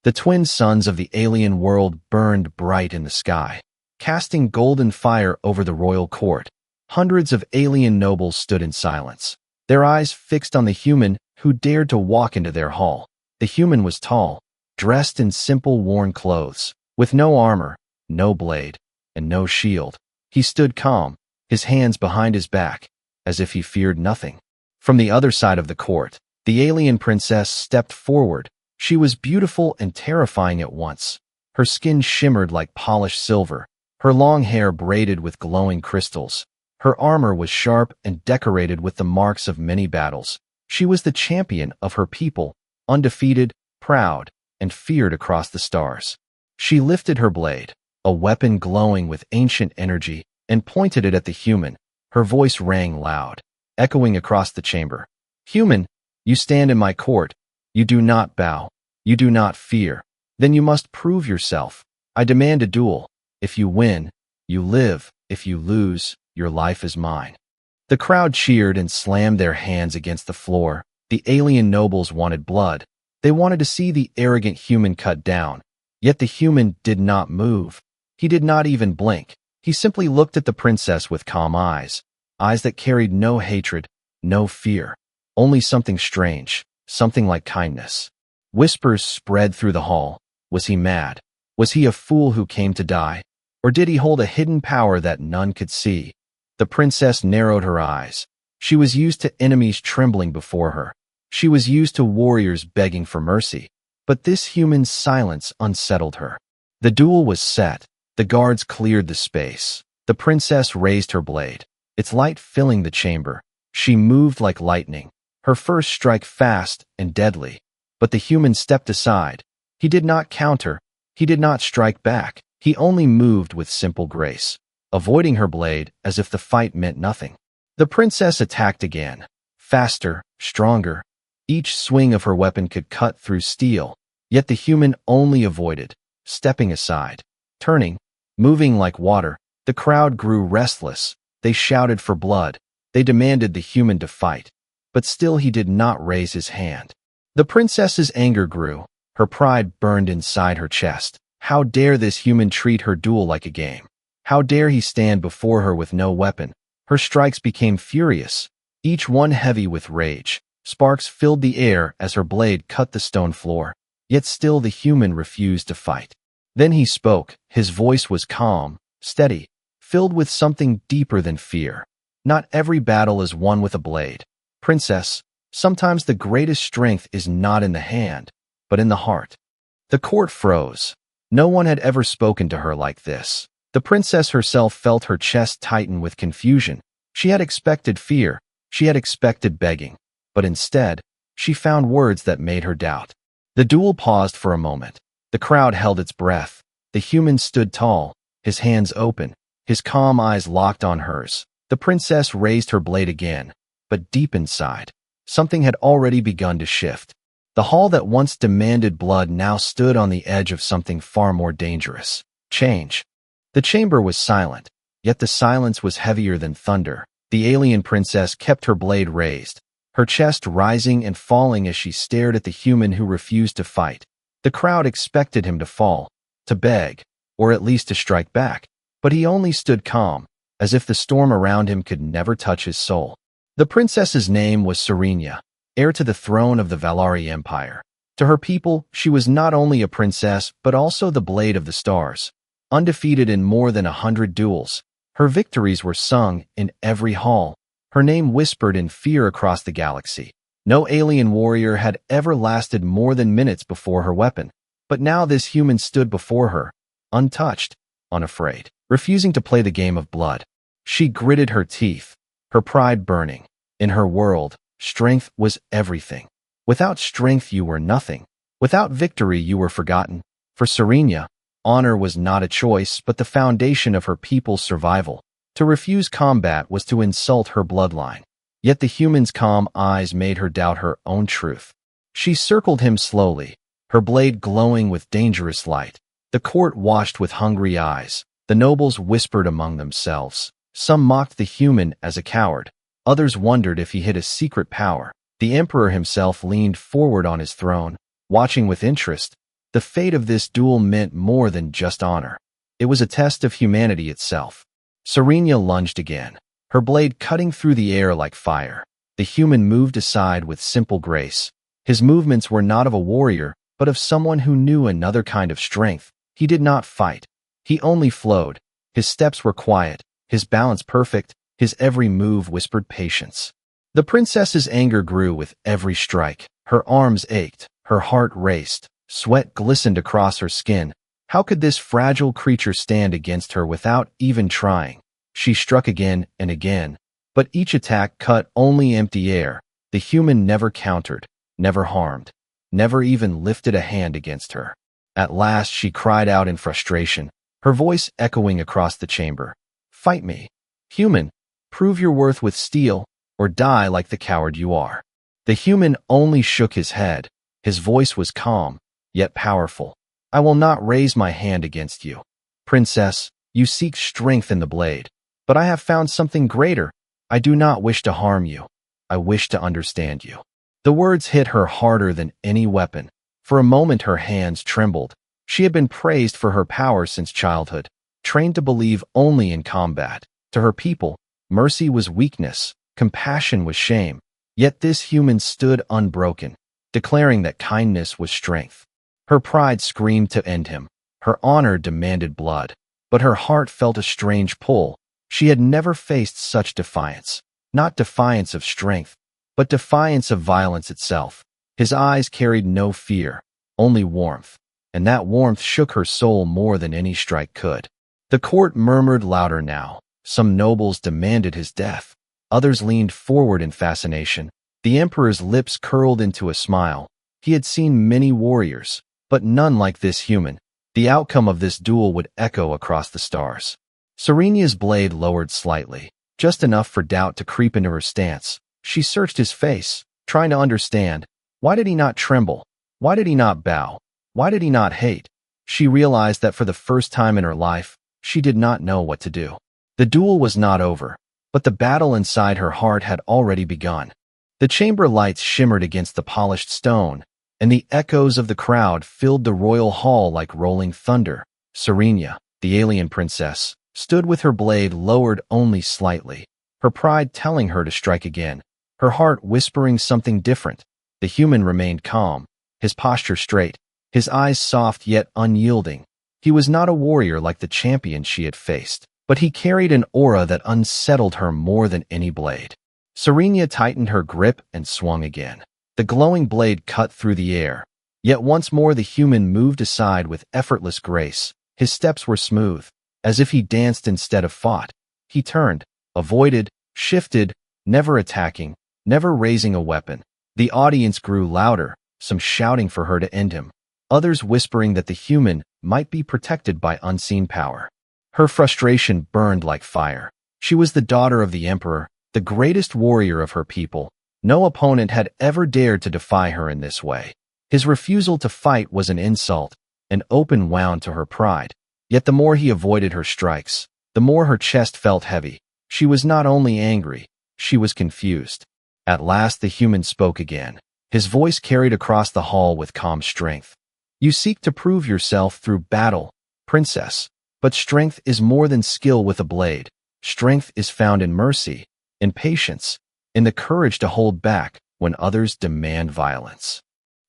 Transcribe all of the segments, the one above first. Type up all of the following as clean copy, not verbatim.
The twin suns of the alien world burned bright in the sky, casting golden fire over the royal court. Hundreds of alien nobles stood in silence, their eyes fixed on the human who dared to walk into their hall. The human was tall, dressed in simple worn clothes, with no armor, no blade, and no shield. He stood calm, his hands behind his back, as if he feared nothing. From the other side of the court, the alien princess stepped forward. She was beautiful and terrifying at once. Her skin shimmered like polished silver, her long hair braided with glowing crystals. Her armor was sharp and decorated with the marks of many battles. She was the champion of her people, undefeated, proud, and feared across the stars. She lifted her blade, a weapon glowing with ancient energy, and pointed it at the human. Her voice rang loud, echoing across the chamber. "Human, you stand in my court. You do not bow. You do not fear. Then you must prove yourself. I demand a duel. If you win, you live. If you lose, your life is mine." The crowd cheered and slammed their hands against the floor. The alien nobles wanted blood. They wanted to see the arrogant human cut down. Yet the human did not move. He did not even blink. He simply looked at the princess with calm eyes, eyes that carried no hatred, no fear, only something strange, something like kindness. Whispers spread through the hall. Was he mad? Was he a fool who came to die? Or did he hold a hidden power that none could see? The princess narrowed her eyes. She was used to enemies trembling before her. She was used to warriors begging for mercy. But this human's silence unsettled her. The duel was set. The guards cleared the space. The princess raised her blade, its light filling the chamber. She moved like lightning, her first strike fast and deadly. But the human stepped aside. He did not counter. He did not strike back. He only moved with simple grace, avoiding her blade as if the fight meant nothing. The princess attacked again, faster, stronger. Each swing of her weapon could cut through steel, yet the human only avoided, stepping aside, turning, moving like water. The crowd grew restless. They shouted for blood. They demanded the human to fight. But still he did not raise his hand. The princess's anger grew. Her pride burned inside her chest. How dare this human treat her duel like a game? How dare he stand before her with no weapon? Her strikes became furious, each one heavy with rage. Sparks filled the air as her blade cut the stone floor. Yet still the human refused to fight. Then he spoke. His voice was calm, steady, filled with something deeper than fear. "Not every battle is won with a blade. Princess, sometimes the greatest strength is not in the hand, but in the heart." The court froze. No one had ever spoken to her like this. The princess herself felt her chest tighten with confusion. She had expected fear. She had expected begging. But instead, she found words that made her doubt. The duel paused for a moment. The crowd held its breath. The human stood tall, his hands open, his calm eyes locked on hers. The princess raised her blade again, but deep inside, something had already begun to shift. The hall that once demanded blood now stood on the edge of something far more dangerous. Change. The chamber was silent, yet the silence was heavier than thunder. The alien princess kept her blade raised, her chest rising and falling as she stared at the human who refused to fight. The crowd expected him to fall, to beg, or at least to strike back, but he only stood calm, as if the storm around him could never touch his soul. The princess's name was Serenia, heir to the throne of the Valari Empire. To her people, she was not only a princess, but also the Blade of the Stars. Undefeated in more than 100 duels, her victories were sung in every hall, her name whispered in fear across the galaxy. No alien warrior had ever lasted more than minutes before her weapon, but now this human stood before her, untouched, unafraid, refusing to play the game of blood. She gritted her teeth, her pride burning. In her world, strength was everything. Without strength you were nothing. Without victory you were forgotten. For Serenia, honor was not a choice but the foundation of her people's survival. To refuse combat was to insult her bloodline. Yet the human's calm eyes made her doubt her own truth. She circled him slowly, her blade glowing with dangerous light. The court watched with hungry eyes. The nobles whispered among themselves. Some mocked the human as a coward. Others wondered if he hid a secret power. The emperor himself leaned forward on his throne, watching with interest. The fate of this duel meant more than just honor. It was a test of humanity itself. Serena lunged again, her blade cutting through the air like fire. The human moved aside with simple grace. His movements were not of a warrior, but of someone who knew another kind of strength. He did not fight. He only flowed. His steps were quiet, his balance perfect, his every move whispered patience. The princess's anger grew with every strike. Her arms ached, her heart raced, sweat glistened across her skin. How could this fragile creature stand against her without even trying? She struck again and again, but each attack cut only empty air. The human never countered, never harmed, never even lifted a hand against her. At last she cried out in frustration, her voice echoing across the chamber. "Fight me, human. Prove your worth with steel, or die like the coward you are." The human only shook his head. His voice was calm, yet powerful. "I will not raise my hand against you. Princess, you seek strength in the blade, but I have found something greater. I do not wish to harm you. I wish to understand you." The words hit her harder than any weapon. For a moment her hands trembled. She had been praised for her power since childhood, trained to believe only in combat. To her people, mercy was weakness, compassion was shame. Yet this human stood unbroken, declaring that kindness was strength. Her pride screamed to end him. Her honor demanded blood. But her heart felt a strange pull. She had never faced such defiance. Not defiance of strength, but defiance of violence itself. His eyes carried no fear, only warmth, and that warmth shook her soul more than any strike could. The court murmured louder now. Some nobles demanded his death. Others leaned forward in fascination. The emperor's lips curled into a smile. He had seen many warriors, but none like this human. The outcome of this duel would echo across the stars. Serena's blade lowered slightly, just enough for doubt to creep into her stance. She searched his face, trying to understand. Why did he not tremble? Why did he not bow? Why did he not hate? She realized that for the first time in her life, she did not know what to do. The duel was not over, but the battle inside her heart had already begun. The chamber lights shimmered against the polished stone, and the echoes of the crowd filled the royal hall like rolling thunder. Serena, the alien princess, stood with her blade lowered only slightly, her pride telling her to strike again, her heart whispering something different. The human remained calm, his posture straight, his eyes soft yet unyielding. He was not a warrior like the champion she had faced, but he carried an aura that unsettled her more than any blade. Serena tightened her grip and swung again. The glowing blade cut through the air. Yet once more the human moved aside with effortless grace. His steps were smooth, as if he danced instead of fought. He turned, avoided, shifted, never attacking, never raising a weapon. The audience grew louder, some shouting for her to end him, others whispering that the human might be protected by unseen power. Her frustration burned like fire. She was the daughter of the emperor, the greatest warrior of her people. No opponent had ever dared to defy her in this way. His refusal to fight was an insult, an open wound to her pride. Yet the more he avoided her strikes, the more her chest felt heavy. She was not only angry, she was confused. At last the human spoke again. His voice carried across the hall with calm strength. "You seek to prove yourself through battle, princess. But strength is more than skill with a blade. Strength is found in mercy, in patience, in the courage to hold back when others demand violence."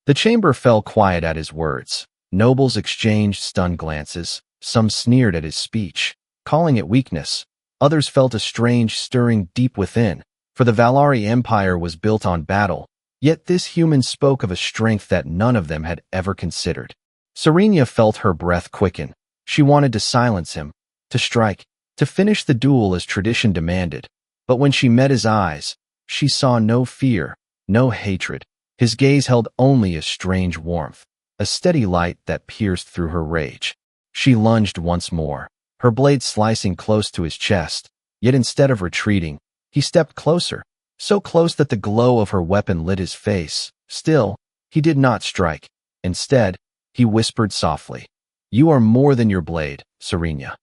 The chamber fell quiet at his words. Nobles exchanged stunned glances. Some sneered at his speech, calling it weakness. Others felt a strange stirring deep within, for the Valari Empire was built on battle. Yet this human spoke of a strength that none of them had ever considered. Serena felt her breath quicken. She wanted to silence him, to strike, to finish the duel as tradition demanded. But when she met his eyes, she saw no fear, no hatred. His gaze held only a strange warmth, a steady light that pierced through her rage. She lunged once more, her blade slicing close to his chest. Yet instead of retreating, he stepped closer, so close that the glow of her weapon lit his face. Still, he did not strike. Instead, he whispered softly, "You are more than your blade, Serena."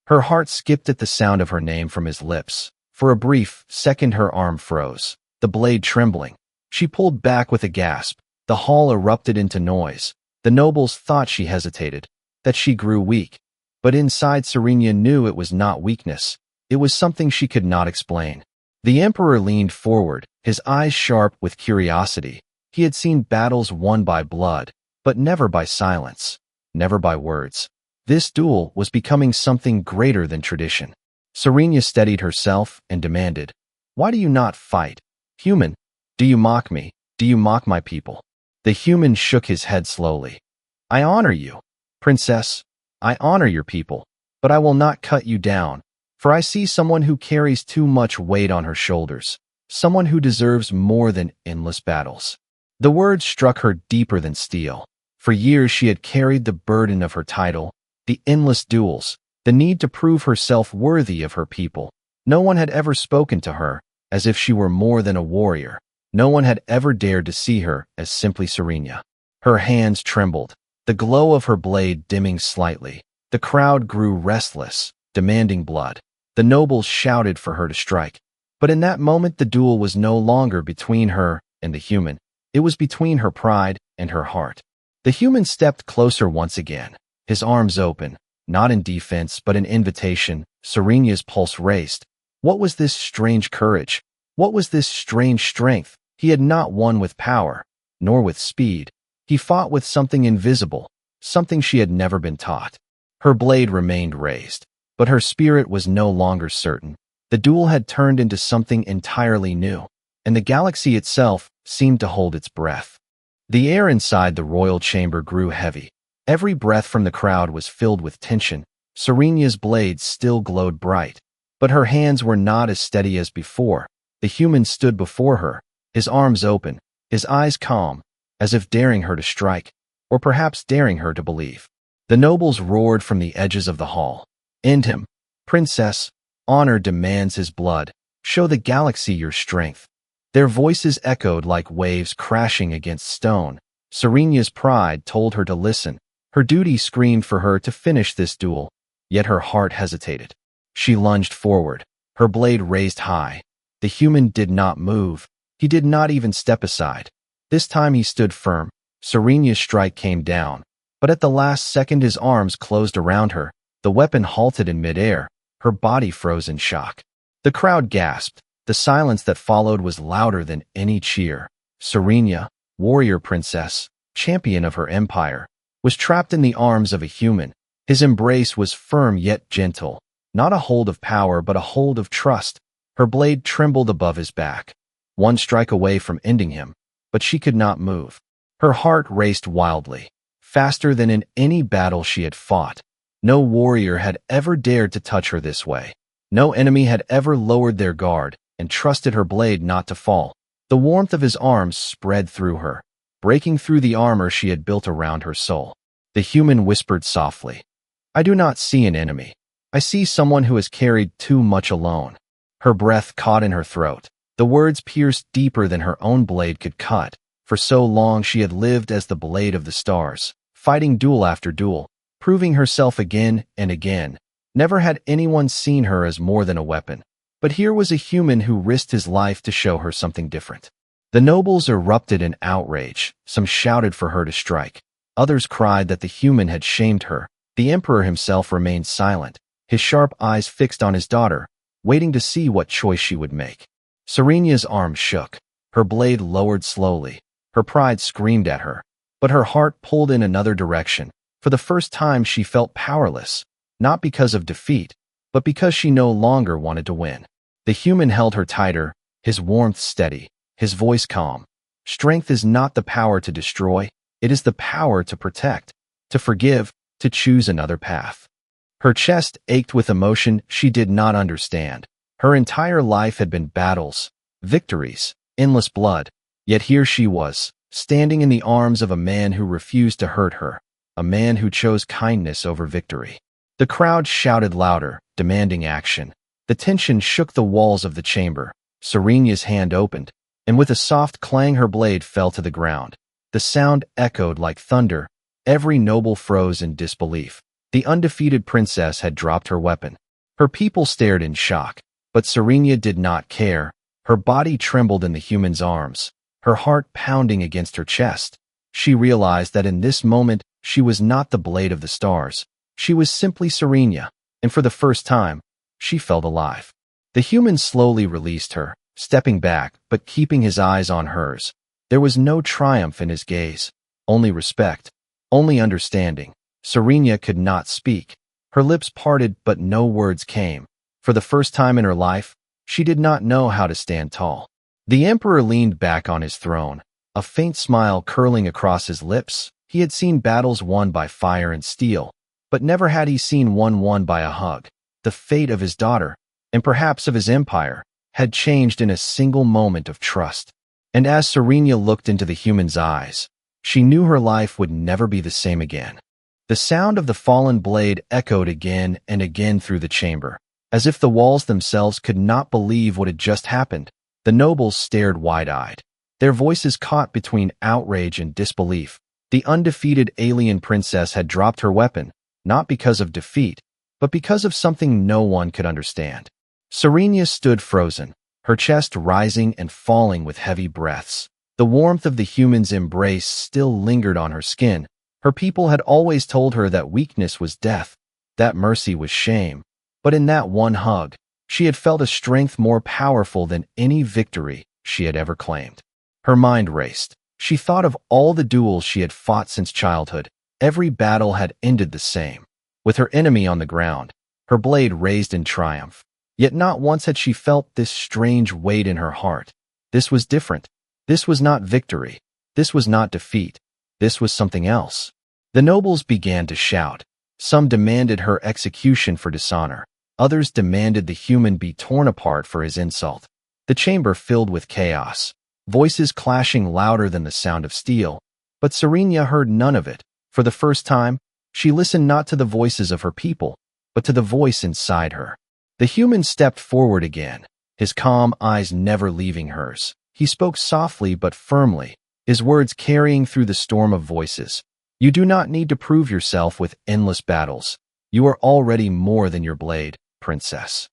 Her heart skipped at the sound of her name from his lips. For a brief second her arm froze, the blade trembling. She pulled back with a gasp. The hall erupted into noise. The nobles thought she hesitated, that she grew weak. But inside Serenia knew it was not weakness. It was something she could not explain. The emperor leaned forward, his eyes sharp with curiosity. He had seen battles won by blood, but never by silence, never by words. This duel was becoming something greater than tradition. Serenia steadied herself and demanded, "Why do you not fight? Human, do you mock me? Do you mock my people?" The human shook his head slowly. "I honor you, princess. I honor your people, but I will not cut you down, for I see someone who carries too much weight on her shoulders, someone who deserves more than endless battles." The words struck her deeper than steel. For years she had carried the burden of her title, the endless duels, the need to prove herself worthy of her people. No one had ever spoken to her as if she were more than a warrior. No one had ever dared to see her as simply Serenia. Her hands trembled, the glow of her blade dimming slightly. The crowd grew restless, demanding blood. The nobles shouted for her to strike. But in that moment the duel was no longer between her and the human. It was between her pride and her heart. The human stepped closer once again, his arms open, not in defense but in invitation. Serenia's pulse raced. What was this strange courage? What was this strange strength? He had not won with power, nor with speed. He fought with something invisible, something she had never been taught. Her blade remained raised, but her spirit was no longer certain. The duel had turned into something entirely new, and the galaxy itself seemed to hold its breath. The air inside the royal chamber grew heavy. Every breath from the crowd was filled with tension. Serenia's blade still glowed bright, but her hands were not as steady as before. The human stood before her, his arms open, his eyes calm, as if daring her to strike, or perhaps daring her to believe. The nobles roared from the edges of the hall. "End him, princess. Honor demands his blood. Show the galaxy your strength." Their voices echoed like waves crashing against stone. Serenia's pride told her to listen. Her duty screamed for her to finish this duel, yet her heart hesitated. She lunged forward, her blade raised high. The human did not move. He did not even step aside. This time he stood firm. Serenia's strike came down, but at the last second his arms closed around her. The weapon halted in midair. Her body froze in shock. The crowd gasped. The silence that followed was louder than any cheer. Serenia, warrior princess, champion of her empire, was trapped in the arms of a human. His embrace was firm yet gentle, not a hold of power but a hold of trust. Her blade trembled above his back, one strike away from ending him, but she could not move. Her heart raced wildly, faster than in any battle she had fought. No warrior had ever dared to touch her this way. No enemy had ever lowered their guard and trusted her blade not to fall. The warmth of his arms spread through her, breaking through the armor she had built around her soul. The human whispered softly, "I do not see an enemy. I see someone who has carried too much alone." Her breath caught in her throat. The words pierced deeper than her own blade could cut. For so long she had lived as the blade of the stars, fighting duel after duel, proving herself again and again. Never had anyone seen her as more than a weapon. But here was a human who risked his life to show her something different. The nobles erupted in outrage. Some shouted for her to strike. Others cried that the human had shamed her. The emperor himself remained silent, his sharp eyes fixed on his daughter, waiting to see what choice she would make. Serenia's arms shook. Her blade lowered slowly. Her pride screamed at her, but her heart pulled in another direction. For the first time she felt powerless, not because of defeat, but because she no longer wanted to win. The human held her tighter, his warmth steady, his voice calm. Strength is not the power to destroy, it is the power to protect, to forgive, to choose another path. Her chest ached with emotion she did not understand. Her entire life had been battles, victories, endless blood, yet here she was, standing in the arms of a man who refused to hurt her, a man who chose kindness over victory. The crowd shouted louder, demanding action. The tension shook the walls of the chamber. Serenia's hand opened, and with a soft clang her blade fell to the ground. The sound echoed like thunder. Every noble froze in disbelief. The undefeated princess had dropped her weapon. Her people stared in shock, but Serenia did not care. Her body trembled in the human's arms, her heart pounding against her chest. She realized that in this moment, she was not the blade of the stars. She was simply Serenia, and for the first time, she felt alive. The human slowly released her, stepping back but keeping his eyes on hers. There was no triumph in his gaze, only respect, only understanding. Serenia could not speak. Her lips parted but no words came. For the first time in her life, she did not know how to stand tall. The emperor leaned back on his throne, a faint smile curling across his lips. He had seen battles won by fire and steel, but never had he seen one won by a hug. The fate of his daughter, and perhaps of his empire, had changed in a single moment of trust. And as Serenia looked into the human's eyes, she knew her life would never be the same again. The sound of the fallen blade echoed again and again through the chamber, as if the walls themselves could not believe what had just happened. The nobles stared wide-eyed, their voices caught between outrage and disbelief. The undefeated alien princess had dropped her weapon, not because of defeat, but because of something no one could understand. Serenia stood frozen, her chest rising and falling with heavy breaths. The warmth of the human's embrace still lingered on her skin. Her people had always told her that weakness was death, that mercy was shame. But in that one hug, she had felt a strength more powerful than any victory she had ever claimed. Her mind raced. She thought of all the duels she had fought since childhood. Every battle had ended the same, with her enemy on the ground, her blade raised in triumph. Yet not once had she felt this strange weight in her heart. This was different. This was not victory. This was not defeat. This was something else. The nobles began to shout. Some demanded her execution for dishonor. Others demanded the human be torn apart for his insult. The chamber filled with chaos, voices clashing louder than the sound of steel. But Serenia heard none of it. For the first time, she listened not to the voices of her people, but to the voice inside her. The human stepped forward again, his calm eyes never leaving hers. He spoke softly but firmly, his words carrying through the storm of voices. You do not need to prove yourself with endless battles. You are already more than your blade, princess.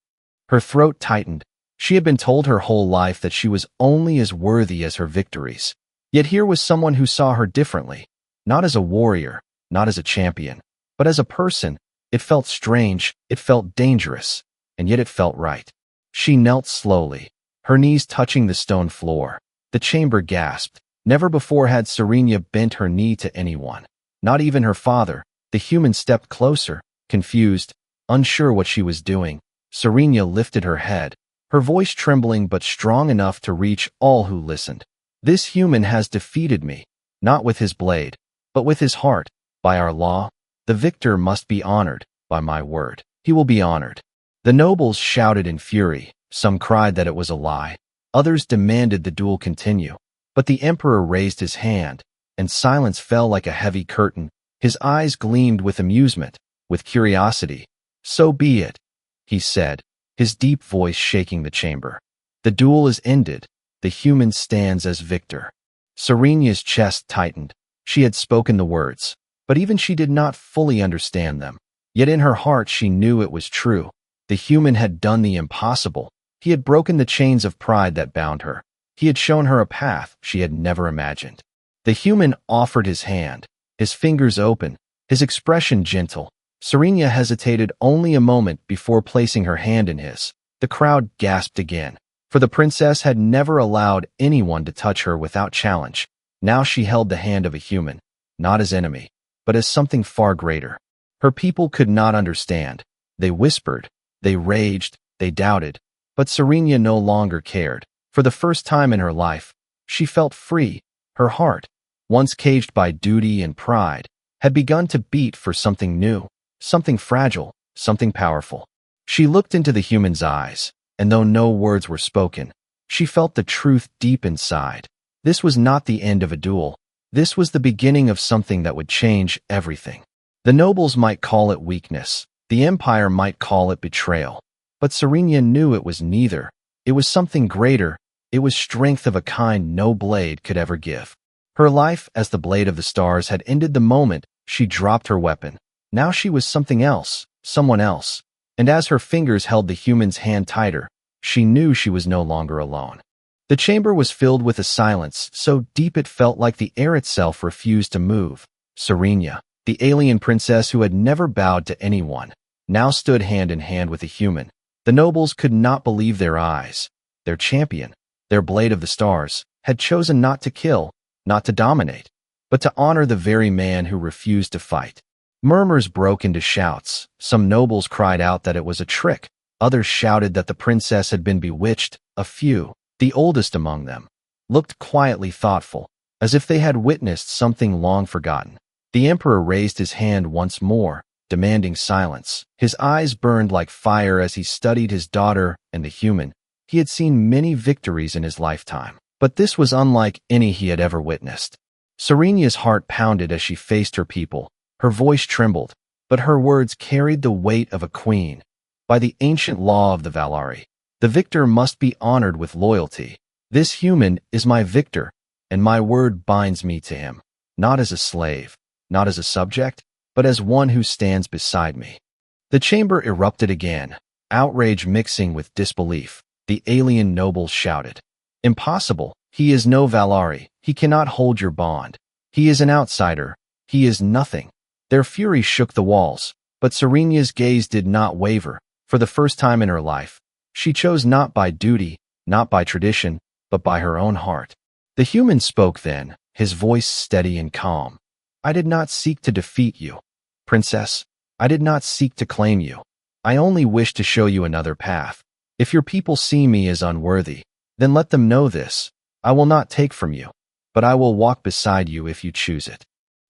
Her throat tightened. She had been told her whole life that she was only as worthy as her victories. Yet here was someone who saw her differently, not as a warrior, not as a champion, but as a person. It felt strange, it felt dangerous, and yet it felt right. She knelt slowly, her knees touching the stone floor. The chamber gasped. Never before had Serenia bent her knee to anyone, not even her father. The human stepped closer, confused, unsure what she was doing. Serenia lifted her head, her voice trembling but strong enough to reach all who listened. This human has defeated me, not with his blade, but with his heart. By our law, the victor must be honored. By my word, he will be honored. The nobles shouted in fury. Some cried that it was a lie. Others demanded the duel continue. But the emperor raised his hand, and silence fell like a heavy curtain. His eyes gleamed with amusement, with curiosity. So be it, he said, his deep voice shaking the chamber. The duel is ended. The human stands as victor. Serenia's chest tightened. She had spoken the words, but even she did not fully understand them. Yet in her heart she knew it was true. The human had done the impossible. He had broken the chains of pride that bound her. He had shown her a path she had never imagined. The human offered his hand, his fingers open, his expression gentle. Serenia hesitated only a moment before placing her hand in his. The crowd gasped again, for the princess had never allowed anyone to touch her without challenge. Now she held the hand of a human, not as enemy, but as something far greater. Her people could not understand. They whispered, they raged, they doubted, but Serenia no longer cared. For the first time in her life, she felt free. Her heart, once caged by duty and pride, had begun to beat for something new, something fragile, something powerful. She looked into the human's eyes, and though no words were spoken, she felt the truth deep inside. This was not the end of a duel. This was the beginning of something that would change everything. The nobles might call it weakness. The empire might call it betrayal. But Serenia knew it was neither. It was something greater. It was strength of a kind no blade could ever give. Her life as the blade of the stars had ended the moment she dropped her weapon. Now she was something else, someone else. And as her fingers held the human's hand tighter, she knew she was no longer alone. The chamber was filled with a silence so deep it felt like the air itself refused to move. Serenia, the alien princess who had never bowed to anyone, now stood hand in hand with a human. The nobles could not believe their eyes. Their champion, their blade of the stars, had chosen not to kill, not to dominate, but to honor the very man who refused to fight. Murmurs broke into shouts. Some nobles cried out that it was a trick. Others shouted that the princess had been bewitched. A few, the oldest among them, looked quietly thoughtful, as if they had witnessed something long forgotten. The emperor raised his hand once more, demanding silence. His eyes burned like fire as he studied his daughter and the human. He had seen many victories in his lifetime, but this was unlike any he had ever witnessed. Serenia's heart pounded as she faced her people. Her voice trembled, but her words carried the weight of a queen. By the ancient law of the Valari, the victor must be honored with loyalty. This human is my victor, and my word binds me to him, not as a slave, not as a subject, but as one who stands beside me. The chamber erupted again, outrage mixing with disbelief. The alien nobles shouted, "Impossible! He is no Valari. He cannot hold your bond. He is an outsider. He is nothing." Their fury shook the walls, but Serenia's gaze did not waver. For the first time in her life, she chose not by duty, not by tradition, but by her own heart. The human spoke then, his voice steady and calm. "I did not seek to defeat you, princess. I did not seek to claim you. I only wish to show you another path. If your people see me as unworthy, then let them know this. I will not take from you, but I will walk beside you if you choose it."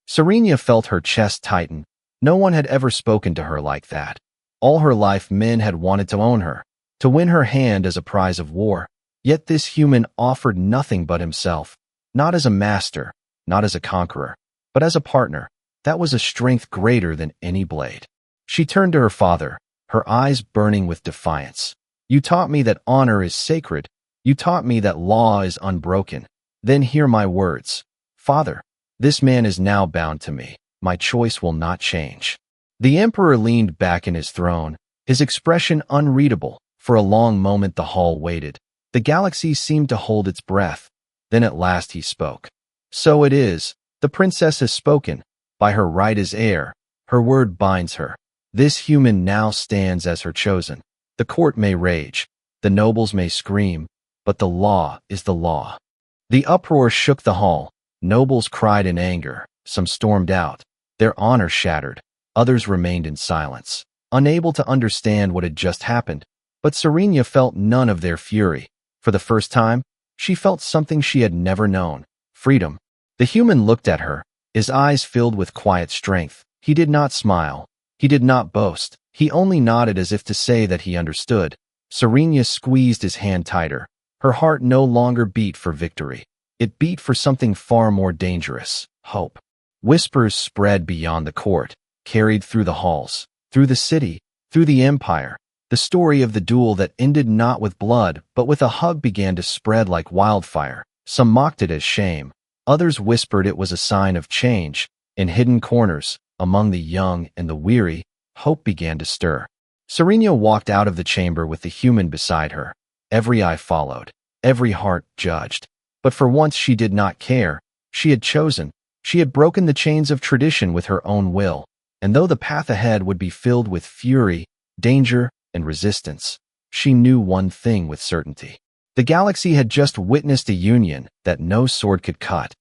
Serenia felt her chest tighten. No one had ever spoken to her like that. All her life men had wanted to own her, to win her hand as a prize of war. Yet this human offered nothing but himself, not as a master, not as a conqueror, but as a partner. That was a strength greater than any blade. She turned to her father, her eyes burning with defiance. "You taught me that honor is sacred. You taught me that law is unbroken. Then hear my words. Father, this man is now bound to me. My choice will not change." The emperor leaned back in his throne, his expression unreadable. For a long moment the hall waited. The galaxy seemed to hold its breath. Then at last he spoke. "So it is. The princess has spoken. By her right as heir, her word binds her. This human now stands as her chosen. The court may rage, the nobles may scream, but the law is the law." The uproar shook the hall. Nobles cried in anger. Some stormed out, their honor shattered. Others remained in silence, unable to understand what had just happened. But Serenia felt none of their fury. For the first time, she felt something she had never known: freedom. The human looked at her, his eyes filled with quiet strength. He did not smile. He did not boast. He only nodded as if to say that he understood. Serenia squeezed his hand tighter. Her heart no longer beat for victory. It beat for something far more dangerous: hope. Whispers spread beyond the court, carried through the halls, through the city, through the empire. The story of the duel that ended not with blood, but with a hug began to spread like wildfire. Some mocked it as shame. Others whispered it was a sign of change. In hidden corners, among the young and the weary, hope began to stir. Serenia walked out of the chamber with the human beside her. Every eye followed, every heart judged. But for once she did not care. She had chosen. She had broken the chains of tradition with her own will. And though the path ahead would be filled with fury, danger, and resistance, she knew one thing with certainty. The galaxy had just witnessed a union that no sword could cut.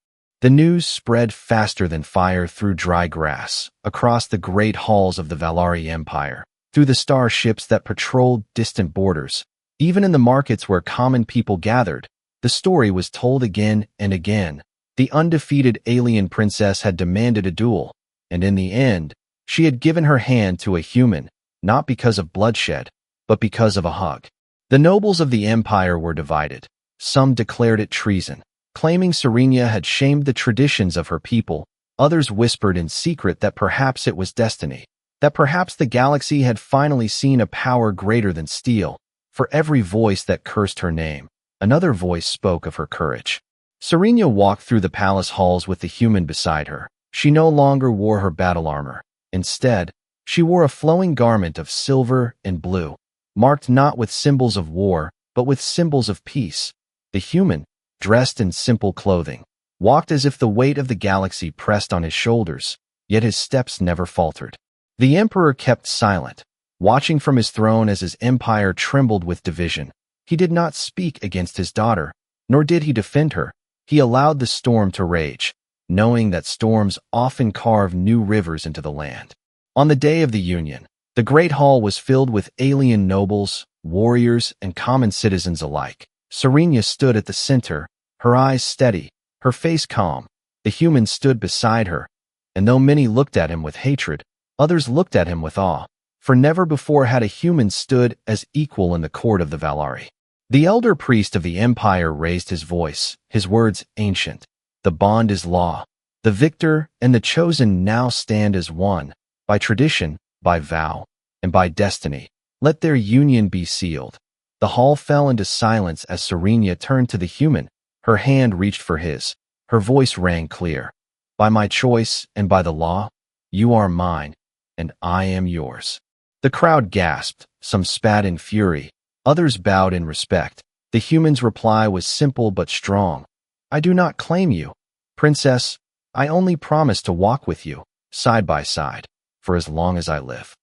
The news spread faster than fire through dry grass, across the great halls of the Valari Empire, through the starships that patrolled distant borders. Even in the markets where common people gathered, the story was told again and again. The undefeated alien princess had demanded a duel, and in the end, she had given her hand to a human, not because of bloodshed, but because of a hug. The nobles of the empire were divided. Some declared it treason, claiming Serenia had shamed the traditions of her people. Others whispered in secret that perhaps it was destiny, that perhaps the galaxy had finally seen a power greater than steel. For every voice that cursed her name, another voice spoke of her courage. Serenia walked through the palace halls with the human beside her. She no longer wore her battle armor. Instead, she wore a flowing garment of silver and blue, marked not with symbols of war, but with symbols of peace. The human, dressed in simple clothing, walked as if the weight of the galaxy pressed on his shoulders, yet his steps never faltered. The emperor kept silent, watching from his throne as his empire trembled with division. He did not speak against his daughter, nor did he defend her. He allowed the storm to rage, knowing that storms often carve new rivers into the land. On the day of the union, the great hall was filled with alien nobles, warriors, and common citizens alike. Serenia stood at the center, her eyes steady, her face calm. The human stood beside her, and though many looked at him with hatred, others looked at him with awe, for never before had a human stood as equal in the court of the Valari. The elder priest of the empire raised his voice, his words ancient. The bond is law. The victor and the chosen now stand as one, by tradition, by vow, and by destiny. Let their union be sealed. The hall fell into silence as Serenia turned to the human. Her hand reached for his. Her voice rang clear. By my choice and by the law, you are mine, and I am yours. The crowd gasped, some spat in fury, others bowed in respect. The human's reply was simple but strong. I do not claim you, princess. I only promise to walk with you, side by side, for as long as I live.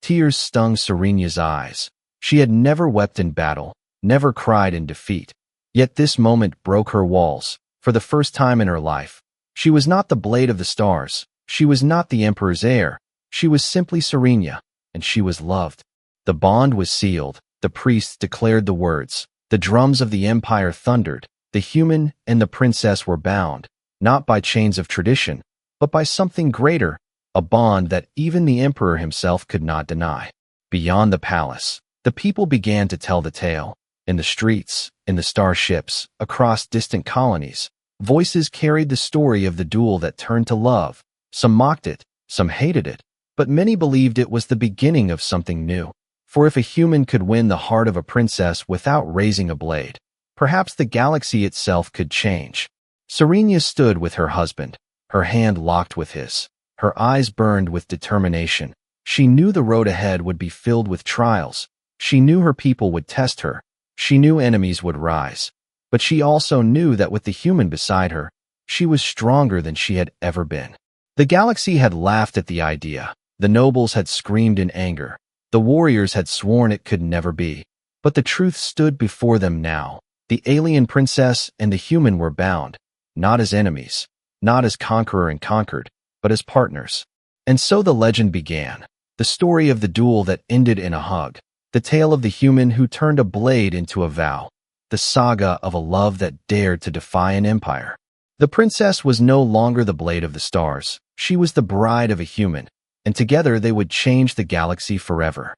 Tears stung Serenia's eyes. She had never wept in battle, never cried in defeat. Yet this moment broke her walls. For the first time in her life, she was not the blade of the stars. She was not the emperor's heir. She was simply Serenia, and she was loved. The bond was sealed. The priests declared the words. The drums of the empire thundered. The human and the princess were bound, not by chains of tradition, but by something greater, a bond that even the emperor himself could not deny. Beyond the palace, the people began to tell the tale. In the streets, in the starships, across distant colonies, voices carried the story of the duel that turned to love. Some mocked it, some hated it, but many believed it was the beginning of something new. For if a human could win the heart of a princess without raising a blade, perhaps the galaxy itself could change. Serenia stood with her husband, her hand locked with his. Her eyes burned with determination. She knew the road ahead would be filled with trials. She knew her people would test her. She knew enemies would rise. But she also knew that with the human beside her, she was stronger than she had ever been. The galaxy had laughed at the idea. The nobles had screamed in anger. The warriors had sworn it could never be. But the truth stood before them now. The alien princess and the human were bound, not as enemies, not as conqueror and conquered, but as partners. And so the legend began. The story of the duel that ended in a hug. The tale of the human who turned a blade into a vow. The saga of a love that dared to defy an empire. The princess was no longer the blade of the stars. She was the bride of a human, and together they would change the galaxy forever.